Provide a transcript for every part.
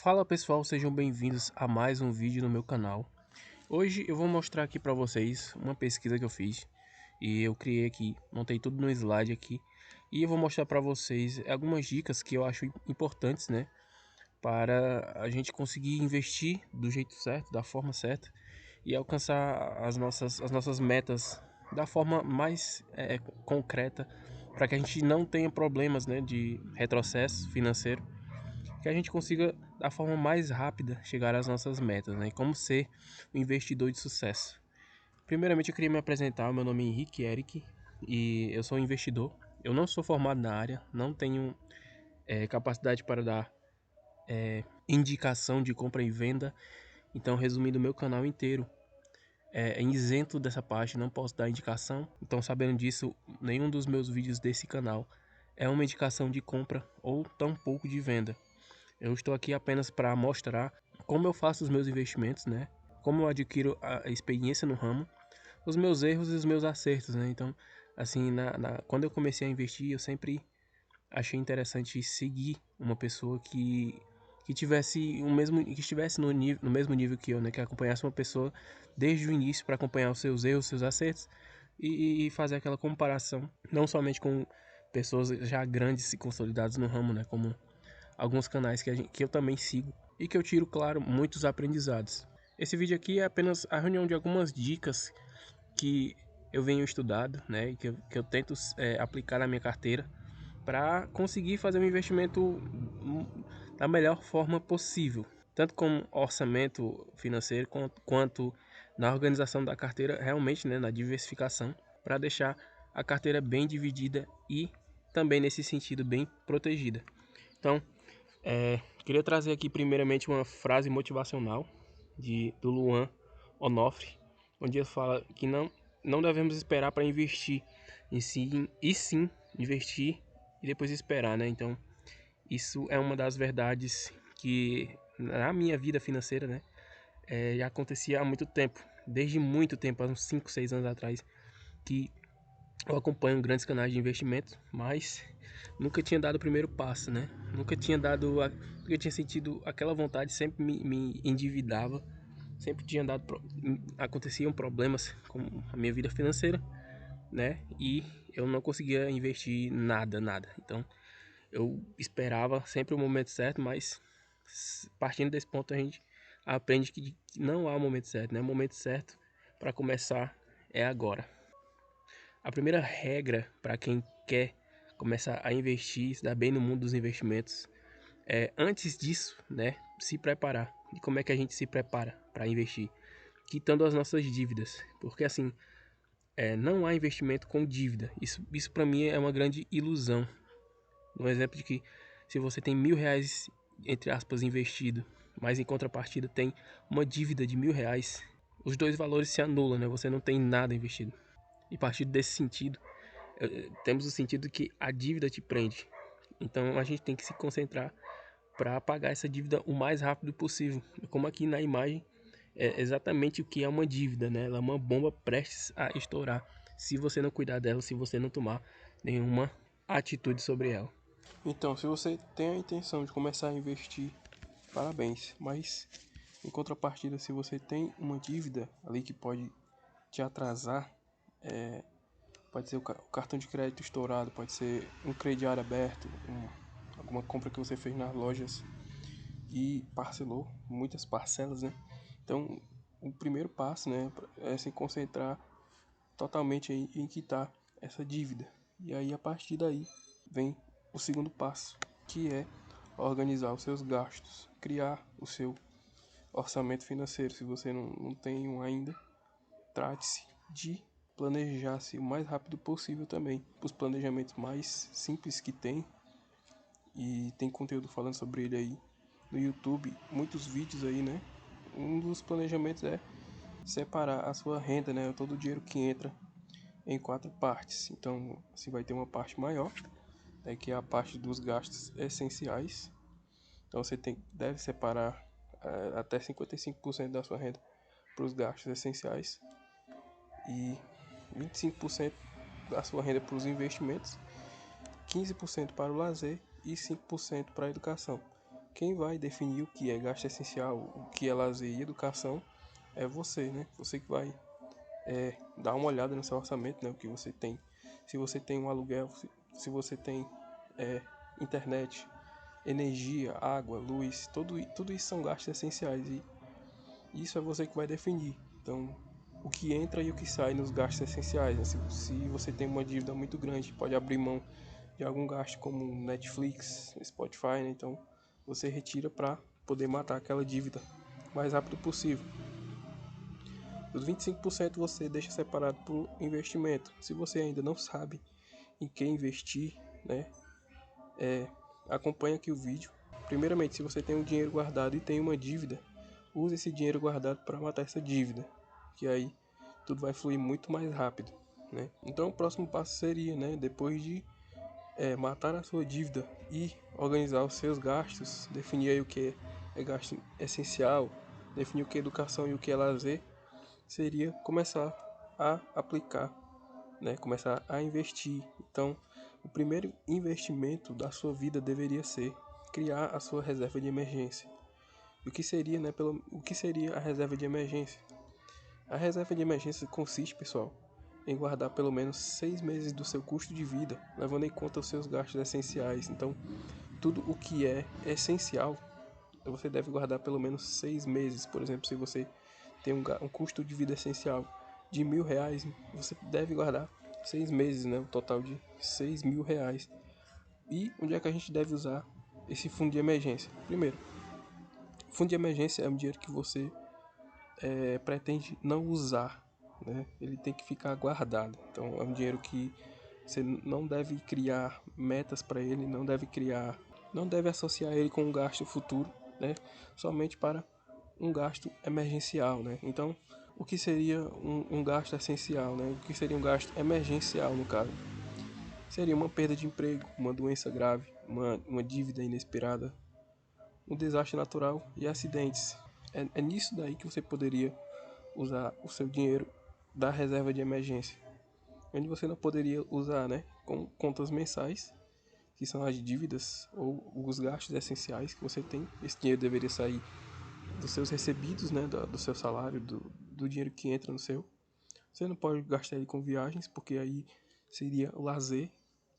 Fala pessoal, sejam bem-vindos a mais um vídeo no meu canal. Hoje eu vou mostrar aqui para vocês uma pesquisa que eu fiz e eu criei aqui, montei tudo no slide aqui e eu vou mostrar para vocês algumas dicas que eu acho importantes, né, para a gente conseguir investir do jeito certo, da forma certa e alcançar as nossas metas da forma mais concreta, para que a gente não tenha problemas, né, de retrocesso financeiro, que a gente consiga da forma mais rápida chegar às nossas metas, né? E como ser um investidor de sucesso. Primeiramente eu queria me apresentar, meu nome é Henrique Eric e eu sou um investidor. Eu não sou formado na área, não tenho capacidade para dar indicação de compra e venda. Então, resumindo, meu canal inteiro é isento dessa parte, não posso dar indicação. Então, sabendo disso, nenhum dos meus vídeos desse canal é uma indicação de compra ou tampouco de venda. Eu estou aqui apenas para mostrar como eu faço os meus investimentos, né? Como eu adquiro a experiência no ramo, os meus erros e os meus acertos, né? Então, assim, quando eu comecei a investir, eu sempre achei interessante seguir uma pessoa que tivesse que estivesse no mesmo nível que eu, né? Que acompanhasse uma pessoa desde o início para acompanhar os seus erros, os seus acertos e fazer aquela comparação, não somente com pessoas já grandes e consolidadas no ramo, né? Como alguns canais que eu também sigo e que eu tiro, claro, muitos aprendizados. Esse vídeo aqui é apenas a reunião de algumas dicas que eu venho estudado, né, e que eu tento aplicar na minha carteira para conseguir fazer um investimento da melhor forma possível, tanto com orçamento financeiro quanto na organização da carteira, realmente, né, na diversificação, para deixar a carteira bem dividida e também nesse sentido bem protegida. Então, queria trazer aqui primeiramente uma frase motivacional do Luan Onofre, onde ele fala que não devemos esperar para investir, e sim investir e depois esperar, né? Então, isso é uma das verdades que na minha vida financeira, né, já acontecia há muito tempo, desde muito tempo, há uns 5, 6 anos atrás, que eu acompanho grandes canais de investimento, mas nunca tinha dado o primeiro passo, né? Nunca tinha sentido aquela vontade, sempre me endividava, sempre aconteciam problemas com a minha vida financeira, né? E eu não conseguia investir nada. Então, eu esperava sempre o momento certo, mas partindo desse ponto a gente aprende que não há o momento certo, né? O momento certo para começar é agora. A primeira regra para quem quer começar a investir, se dar bem no mundo dos investimentos, é antes disso, né, se preparar. E como é que a gente se prepara para investir? Quitando as nossas dívidas, porque assim, não há investimento com dívida. Isso para mim é uma grande ilusão. Um exemplo de que se você tem R$ 1.000, entre aspas, investido, mas em contrapartida tem uma dívida de R$ 1.000, os dois valores se anulam, né? Você não tem nada investido. E a partir desse sentido, temos o sentido que a dívida te prende. Então a gente tem que se concentrar para pagar essa dívida o mais rápido possível. Como aqui na imagem, é exatamente o que é uma dívida, né? Ela é uma bomba prestes a estourar se você não cuidar dela, se você não tomar nenhuma atitude sobre ela. Então, se você tem a intenção de começar a investir, parabéns. Mas em contrapartida, se você tem uma dívida ali que pode te atrasar, pode ser o cartão de crédito estourado, pode ser um crediário aberto, alguma compra que você fez nas lojas e parcelou, muitas parcelas, né? Então, o primeiro passo, né, é se concentrar totalmente em quitar essa dívida. E aí, a partir daí, vem o segundo passo, que é organizar os seus gastos, criar o seu orçamento financeiro. Se você não tem um ainda, trate-se de planejar-se o mais rápido possível também. Os planejamentos mais simples que tem, e tem conteúdo falando sobre ele aí no YouTube, muitos vídeos aí, né? Um dos planejamentos é separar a sua renda, né? Todo o dinheiro que entra em 4 partes. Então, você vai ter uma parte maior, né, que é a parte dos gastos essenciais. Então, você deve separar até 55% da sua renda para os gastos essenciais e 25% da sua renda para os investimentos, 15% para o lazer e 5% para a educação, quem vai definir o que é gasto essencial, o que é lazer e educação é você, né? Você que vai dar uma olhada no seu orçamento, né? O que você tem. Se você tem um aluguel, se você tem internet, energia, água, luz, tudo isso são gastos essenciais e isso é você que vai definir. Então, o que entra e o que sai nos gastos essenciais, né? Se você tem uma dívida muito grande, pode abrir mão de algum gasto como Netflix, Spotify, né? Então você retira para poder matar aquela dívida o mais rápido possível. Os 25% você deixa separado para o investimento. Se você ainda não sabe em que investir, né? Acompanhe aqui o vídeo. Primeiramente, se você tem um dinheiro guardado e tem uma dívida, use esse dinheiro guardado para matar essa dívida, que aí tudo vai fluir muito mais rápido, né? Então o próximo passo seria, né, depois de matar a sua dívida e organizar os seus gastos, definir aí o que é gasto essencial, definir o que é educação e o que é lazer, seria começar a aplicar, né, começar a investir. Então, o primeiro investimento da sua vida deveria ser criar a sua reserva de emergência. O que seria, né, o que seria a reserva de emergência? A reserva de emergência consiste, pessoal, em guardar pelo menos 6 meses do seu custo de vida, levando em conta os seus gastos essenciais. Então, tudo o que é essencial, você deve guardar pelo menos 6 meses. Por exemplo, se você tem um custo de vida essencial de R$ 1.000, você deve guardar 6 meses, né? Um total de R$ 6.000. E onde é que a gente deve usar esse fundo de emergência? Primeiro, o fundo de emergência é um dinheiro que você pretende não usar, né? Ele tem que ficar guardado. Então é um dinheiro que você não deve criar metas para ele, não deve associar ele com um gasto futuro, né? Somente para um gasto emergencial, né? Então, o que seria um gasto essencial, né? O que seria um gasto emergencial, no caso? Seria uma perda de emprego, uma doença grave, uma dívida inesperada, um desastre natural e acidentes. É nisso daí que você poderia usar o seu dinheiro da reserva de emergência, onde você não poderia usar, né, com contas mensais, que são as dívidas ou os gastos essenciais que você tem. Esse dinheiro deveria sair dos seus recebidos, né, do seu salário, do dinheiro que entra no seu. Você não pode gastar ele com viagens, porque aí seria lazer.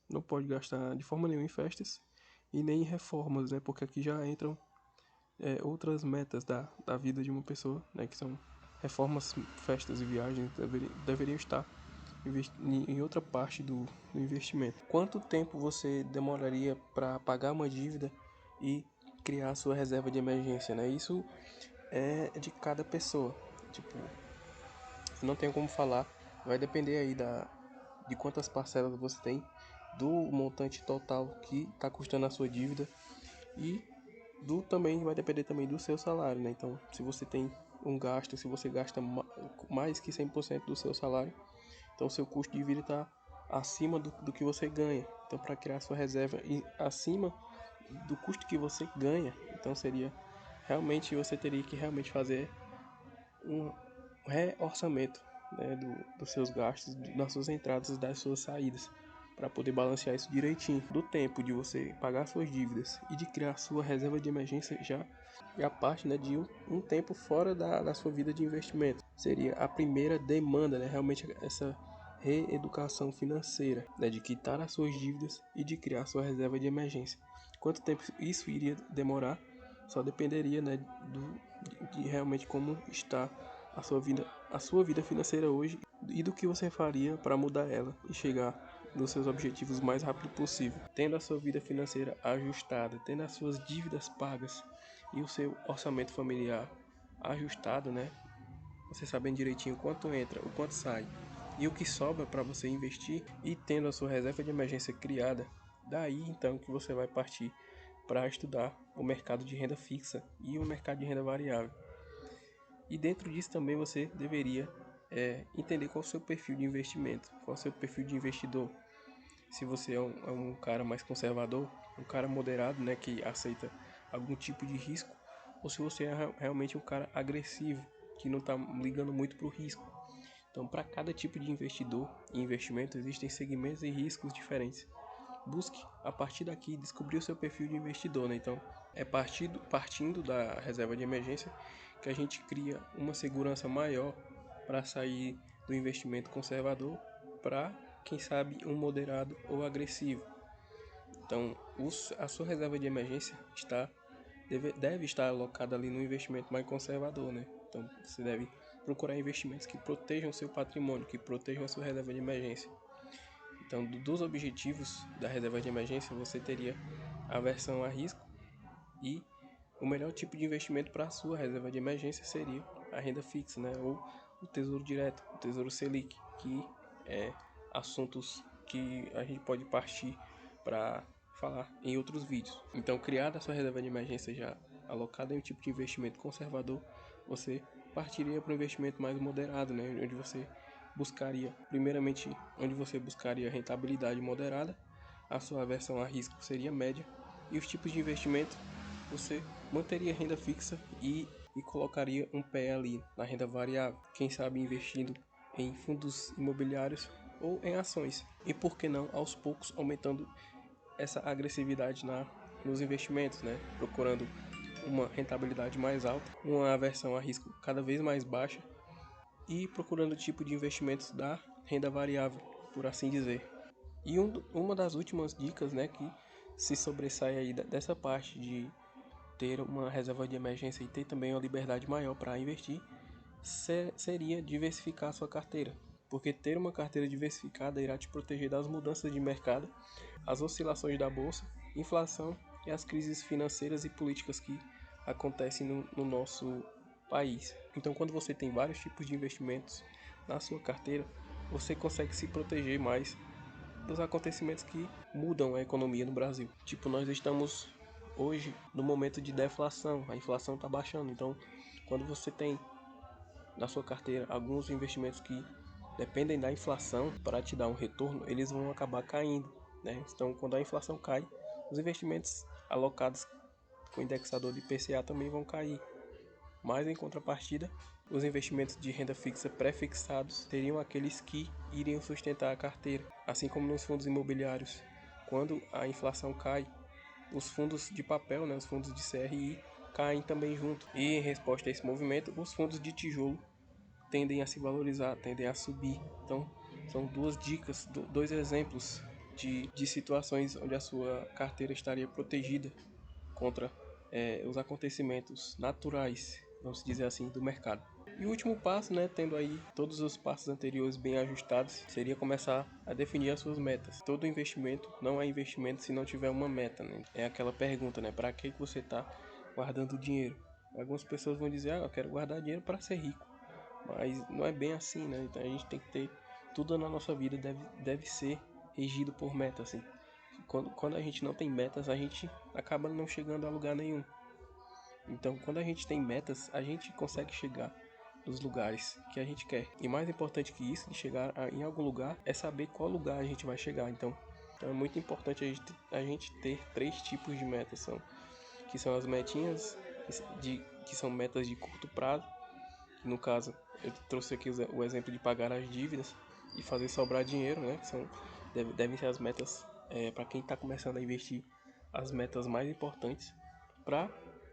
Não pode gastar de forma nenhuma em festas e nem em reformas, né, porque aqui já entram outras metas da vida de uma pessoa, né, que são reformas, festas e viagens, deveriam estar em outra parte do investimento. Quanto tempo você demoraria para pagar uma dívida e criar a sua reserva de emergência, né? Isso é de cada pessoa. Tipo, não tenho como falar, vai depender aí de quantas parcelas você tem, do montante total que está custando a sua dívida e também vai depender também do seu salário, né? Então, se você tem um gasto, se você gasta mais que 100% do seu salário, então o seu custo de vida está acima do que você ganha. Então, para criar sua reserva acima do custo que você ganha, então seria realmente, você teria que realmente fazer um reorçamento, né, dos seus gastos, das suas entradas e das suas saídas, para poder balancear isso direitinho. Do tempo de você pagar suas dívidas e de criar sua reserva de emergência já é a parte, né, de um tempo fora da sua vida de investimento. Seria a primeira demanda, né, realmente essa reeducação financeira, né, de quitar as suas dívidas e de criar sua reserva de emergência. Quanto tempo isso iria demorar? Só dependeria, né, de realmente como está a sua vida financeira hoje e do que você faria para mudar ela e chegar nos seus objetivos o mais rápido possível. Tendo a sua vida financeira ajustada, tendo as suas dívidas pagas e o seu orçamento familiar ajustado, né? Você sabendo direitinho quanto entra, o quanto sai e o que sobra para você investir, e tendo a sua reserva de emergência criada, daí então que você vai partir para estudar o mercado de renda fixa e o mercado de renda variável. E dentro disso também você deveria entender qual é o seu perfil de investimento, qual é o seu perfil de investidor. Se você é um cara mais conservador, um cara moderado, né, que aceita algum tipo de risco, ou se você é realmente um cara agressivo, que não está ligando muito para o risco. Então, para cada tipo de investidor e investimento, existem segmentos e riscos diferentes. Busque, a partir daqui, descobrir o seu perfil de investidor, né? Então, É partindo da reserva de emergência que a gente cria uma segurança maior para sair do investimento conservador para, quem sabe, um moderado ou agressivo. Então, a sua reserva de emergência deve estar alocada ali no investimento mais conservador, né? Então, você deve procurar investimentos que protejam o seu patrimônio, que protejam a sua reserva de emergência. Então, dos objetivos da reserva de emergência, você teria aversão a risco e o melhor tipo de investimento para a sua reserva de emergência seria a renda fixa, né? Ou o Tesouro Direto, o Tesouro Selic, que é assuntos que a gente pode partir para falar em outros vídeos. Então, criada a sua reserva de emergência já alocada em um tipo de investimento conservador, você partiria para um investimento mais moderado, né? Onde você buscaria rentabilidade moderada, a sua aversão a risco seria média, e os tipos de investimento você manteria renda fixa e colocaria um pé ali na renda variável, quem sabe investindo em fundos imobiliários ou em ações. E por que não, aos poucos, aumentando essa agressividade nos investimentos, né? Procurando uma rentabilidade mais alta, uma aversão a risco cada vez mais baixa e procurando o tipo de investimentos da renda variável, por assim dizer. E uma das últimas dicas, né, que se sobressai aí dessa parte de ter uma reserva de emergência e ter também uma liberdade maior para investir, seria diversificar a sua carteira. Porque ter uma carteira diversificada irá te proteger das mudanças de mercado, as oscilações da bolsa, inflação e as crises financeiras e políticas que acontecem no nosso país. Então, quando você tem vários tipos de investimentos na sua carteira, você consegue se proteger mais dos acontecimentos que mudam a economia no Brasil. Tipo, nós estamos hoje no momento de deflação, a inflação está baixando. Então, quando você tem na sua carteira alguns investimentos que dependem da inflação para te dar um retorno, eles vão acabar caindo, né? Então, quando a inflação cai, os investimentos alocados com indexador de IPCA também vão cair. Mas, em contrapartida, os investimentos de renda fixa pré-fixados seriam aqueles que iriam sustentar a carteira, assim como nos fundos imobiliários. Quando a inflação cai, os fundos de papel, né, os fundos de CRI, caem também junto. E em resposta a esse movimento, os fundos de tijolo tendem a se valorizar, tendem a subir. Então, são duas dicas, dois exemplos de situações onde a sua carteira estaria protegida contra os acontecimentos naturais, vamos dizer assim, do mercado. E o último passo, né, tendo aí todos os passos anteriores bem ajustados, seria começar a definir as suas metas. Todo investimento não é investimento se não tiver uma meta, né? É aquela pergunta, né, para que você está guardando dinheiro? Algumas pessoas vão dizer, eu quero guardar dinheiro para ser rico, mas não é bem assim, né? Então a gente tem que ter, tudo na nossa vida deve ser regido por metas, assim. Quando a gente não tem metas, a gente acaba não chegando a lugar nenhum. Então, quando a gente tem metas, a gente consegue chegar nos lugares que a gente quer. E mais importante que isso, de chegar em algum lugar, é saber qual lugar a gente vai chegar. Então é muito importante a gente ter três tipos de metas, que são as metinhas, que são metas de curto prazo. No caso, eu trouxe aqui o exemplo de pagar as dívidas e fazer sobrar dinheiro, né? Que devem ser as metas para quem está começando a investir, as metas mais importantes, para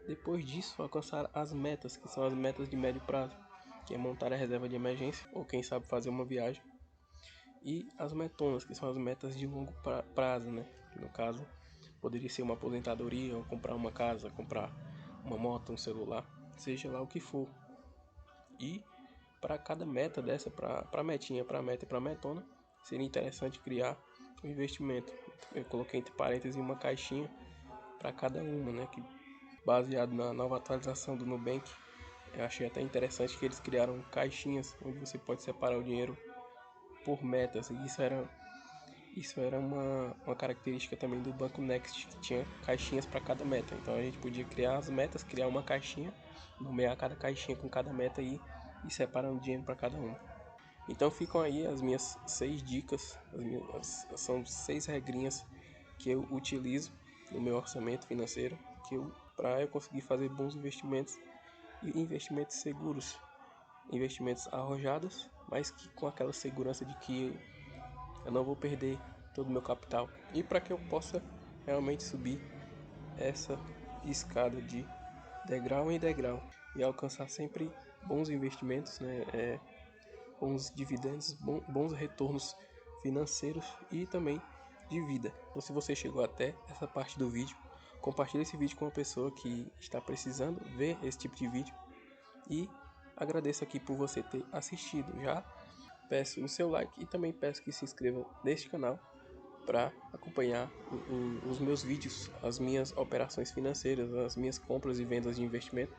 depois disso alcançar as metas, que são as metas de médio prazo, que é montar a reserva de emergência ou quem sabe fazer uma viagem, e as metonas, que são as metas de longo prazo, né? Que no caso poderia ser uma aposentadoria, ou comprar uma casa, comprar uma moto, um celular, seja lá o que for. E para cada meta dessa, para metinha, para meta e para metona, seria interessante criar um investimento. Eu coloquei entre parênteses uma caixinha para cada uma, né? Que baseado na nova atualização do Nubank, eu achei até interessante que eles criaram caixinhas onde você pode separar o dinheiro por metas. E isso era uma característica também do Banco Next, que tinha caixinhas para cada meta. Então a gente podia criar as metas, criar uma caixinha, nomear cada caixinha com cada meta e separando dinheiro para cada uma. Então ficam aí as minhas 6 dicas, são 6 regrinhas que eu utilizo no meu orçamento financeiro, para eu conseguir fazer bons investimentos e investimentos seguros, investimentos arrojados, mas que com aquela segurança de que eu não vou perder todo o meu capital, e para que eu possa realmente subir essa escada de degrau em degrau e alcançar sempre bons investimentos, né? Bons dividendos, bons retornos financeiros e também de vida. Então, se você chegou até essa parte do vídeo, compartilhe esse vídeo com uma pessoa que está precisando ver esse tipo de vídeo e agradeço aqui por você ter assistido. Já peço o seu like e também peço que se inscrevam neste canal para acompanhar os meus vídeos, as minhas operações financeiras, as minhas compras e vendas de investimento,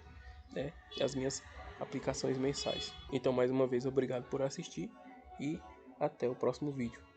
né, e as minhas aplicações mensais. Então, mais uma vez, obrigado por assistir e até o próximo vídeo.